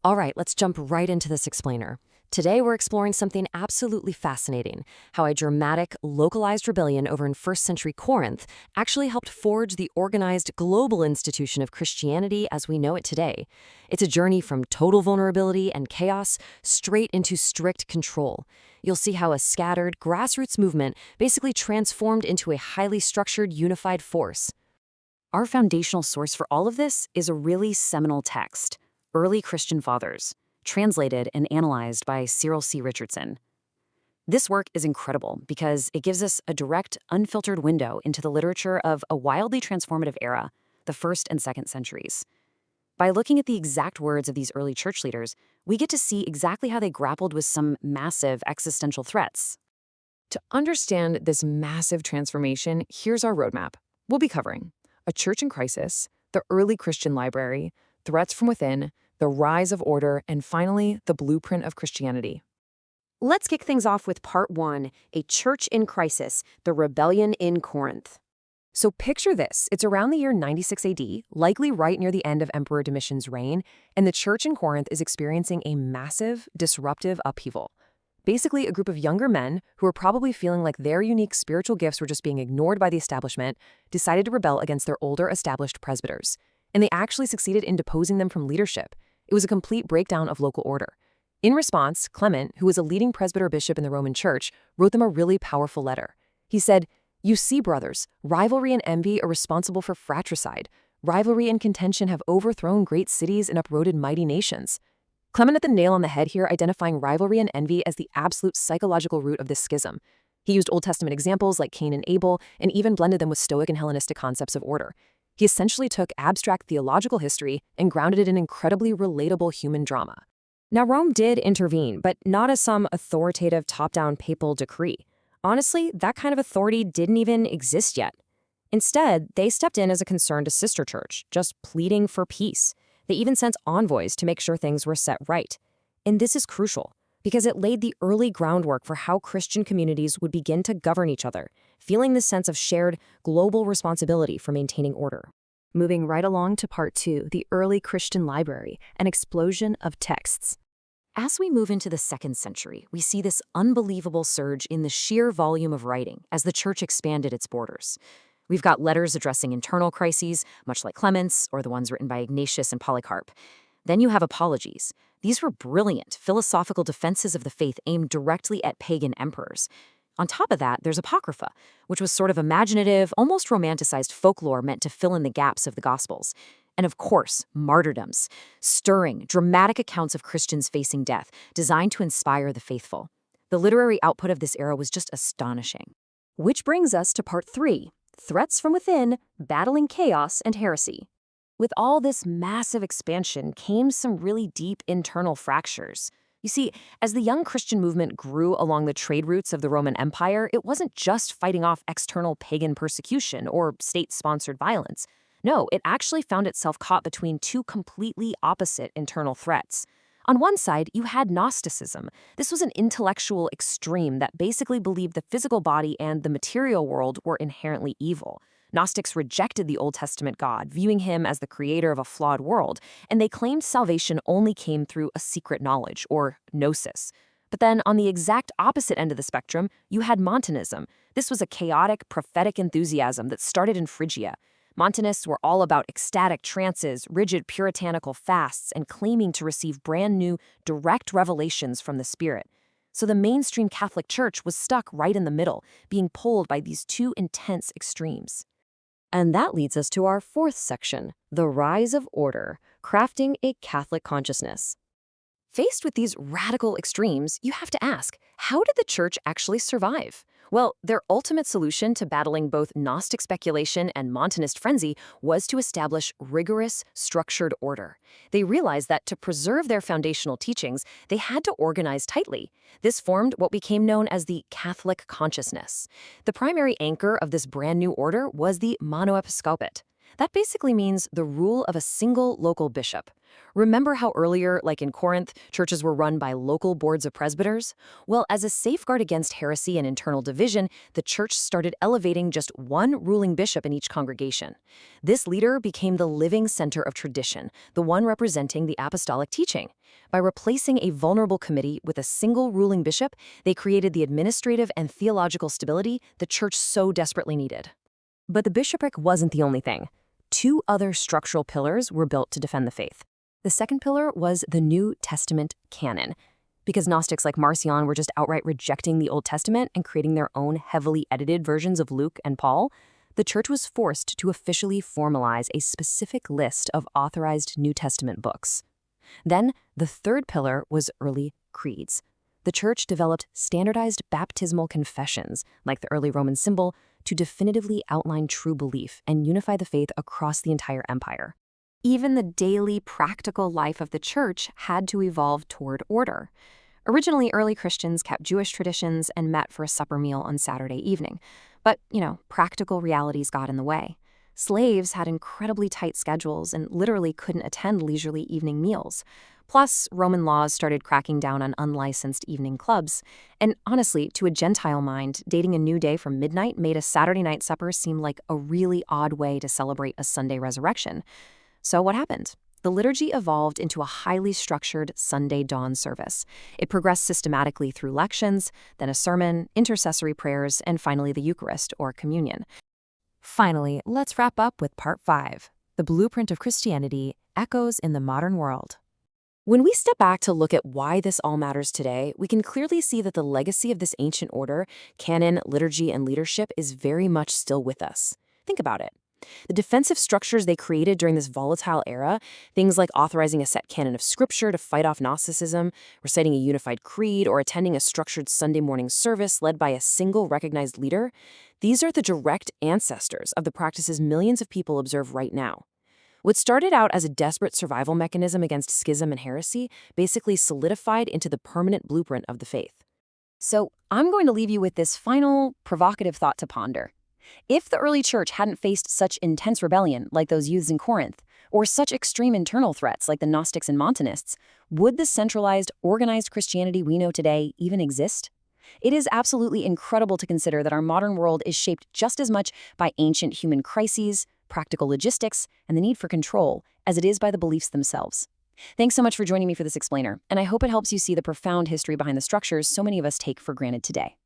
All right, let's jump right into this explainer. Today, we're exploring something absolutely fascinating, how a dramatic, localized rebellion over in first century Corinth actually helped forge the organized global institution of Christianity as we know it today. It's a journey from total vulnerability and chaos straight into strict control. You'll see how a scattered, grassroots movement basically transformed into a highly structured, unified force. Our foundational source for all of this is a really seminal text, Early Christian Fathers, translated and analyzed by Cyril C. Richardson. This work is incredible because it gives us a direct, unfiltered window into the literature of a wildly transformative era, the 1st and 2nd centuries. By looking at the exact words of these early church leaders, we get to see exactly how they grappled with some massive existential threats. To understand this massive transformation, here's our roadmap. We'll be covering a church in crisis, the early Christian library, threats from within, the rise of order, and finally, the blueprint of Christianity. Let's kick things off with part 1, A Church in Crisis, the Rebellion in Corinth. So picture this. It's around the year 96 AD, likely right near the end of Emperor Domitian's reign, and the church in Corinth is experiencing a massive, disruptive upheaval. Basically, a group of younger men who were probably feeling like their unique spiritual gifts were just being ignored by the establishment decided to rebel against their older established presbyters. And they actually succeeded in deposing them from leadership. It was a complete breakdown of local order. In response, Clement, who was a leading presbyter bishop in the Roman Church, wrote them a really powerful letter. He said, "You see, brothers, rivalry and envy are responsible for fratricide. Rivalry and contention have overthrown great cities and uprooted mighty nations." Clement hit the nail on the head here, identifying rivalry and envy as the absolute psychological root of this schism. He used Old Testament examples like Cain and Abel and even blended them with Stoic and Hellenistic concepts of order. He essentially took abstract theological history and grounded it in incredibly relatable human drama. Now, Rome did intervene, but not as some authoritative top-down papal decree. Honestly, that kind of authority didn't even exist yet. Instead, they stepped in as a concerned sister church, just pleading for peace. They even sent envoys to make sure things were set right. And this is crucial, because it laid the early groundwork for how Christian communities would begin to govern each other, feeling this sense of shared global responsibility for maintaining order. Moving right along to part 2, the early Christian library, an explosion of texts. As we move into the 2nd century, we see this unbelievable surge in the sheer volume of writing as the church expanded its borders. We've got letters addressing internal crises, much like Clement's, or the ones written by Ignatius and Polycarp. Then you have apologies. These were brilliant philosophical defenses of the faith aimed directly at pagan emperors. On top of that, there's Apocrypha, which was sort of imaginative, almost romanticized folklore meant to fill in the gaps of the Gospels. And of course, martyrdoms, stirring, dramatic accounts of Christians facing death, designed to inspire the faithful. The literary output of this era was just astonishing. Which brings us to part 3, Threats from Within, Battling Chaos and Heresy. With all this massive expansion came some really deep internal fractures. You see, as the young Christian movement grew along the trade routes of the Roman Empire, it wasn't just fighting off external pagan persecution or state-sponsored violence. No, it actually found itself caught between two completely opposite internal threats. On one side, you had Gnosticism. This was an intellectual extreme that basically believed the physical body and the material world were inherently evil. Gnostics rejected the Old Testament God, viewing him as the creator of a flawed world, and they claimed salvation only came through a secret knowledge, or gnosis. But then, on the exact opposite end of the spectrum, you had Montanism. This was a chaotic, prophetic enthusiasm that started in Phrygia. Montanists were all about ecstatic trances, rigid puritanical fasts, and claiming to receive brand new, direct revelations from the Spirit. So the mainstream Catholic Church was stuck right in the middle, being pulled by these two intense extremes. And that leads us to our 4th section, the rise of order, crafting a Catholic consciousness. Faced with these radical extremes, you have to ask, how did the church actually survive? Well, their ultimate solution to battling both Gnostic speculation and Montanist frenzy was to establish rigorous, structured order. They realized that to preserve their foundational teachings, they had to organize tightly. This formed what became known as the Catholic consciousness. The primary anchor of this brand new order was the monoepiscopate. That basically means the rule of a single local bishop. Remember how earlier, like in Corinth, churches were run by local boards of presbyters? Well, as a safeguard against heresy and internal division, the church started elevating just one ruling bishop in each congregation. This leader became the living center of tradition, the one representing the apostolic teaching. By replacing a vulnerable committee with a single ruling bishop, they created the administrative and theological stability the church so desperately needed. But the bishopric wasn't the only thing. Two other structural pillars were built to defend the faith. The second pillar was the New Testament canon. Because Gnostics like Marcion were just outright rejecting the Old Testament and creating their own heavily edited versions of Luke and Paul, the church was forced to officially formalize a specific list of authorized New Testament books. Then, the third pillar was early creeds. The church developed standardized baptismal confessions, like the early Roman symbol, to definitively outline true belief and unify the faith across the entire empire. Even the daily practical life of the church had to evolve toward order. Originally, early Christians kept Jewish traditions and met for a supper meal on Saturday evening. But, practical realities got in the way. Slaves had incredibly tight schedules and literally couldn't attend leisurely evening meals. Plus, Roman laws started cracking down on unlicensed evening clubs. And honestly, to a Gentile mind, dating a new day from midnight made a Saturday night supper seem like a really odd way to celebrate a Sunday resurrection. So what happened? The liturgy evolved into a highly structured Sunday dawn service. It progressed systematically through lections, then a sermon, intercessory prayers, and finally the Eucharist, or communion. Finally, let's wrap up with Part 5, the blueprint of Christianity, echoes in the modern world. When we step back to look at why this all matters today, we can clearly see that the legacy of this ancient order, canon, liturgy, and leadership is very much still with us. Think about it. The defensive structures they created during this volatile era, things like authorizing a set canon of scripture to fight off Gnosticism, reciting a unified creed, or attending a structured Sunday morning service led by a single recognized leader, these are the direct ancestors of the practices millions of people observe right now. What started out as a desperate survival mechanism against schism and heresy basically solidified into the permanent blueprint of the faith. So I'm going to leave you with this final, provocative thought to ponder. If the early church hadn't faced such intense rebellion like those youths in Corinth, or such extreme internal threats like the Gnostics and Montanists, would the centralized, organized Christianity we know today even exist? It is absolutely incredible to consider that our modern world is shaped just as much by ancient human crises, practical logistics, and the need for control as it is by the beliefs themselves. Thanks so much for joining me for this explainer, and I hope it helps you see the profound history behind the structures so many of us take for granted today.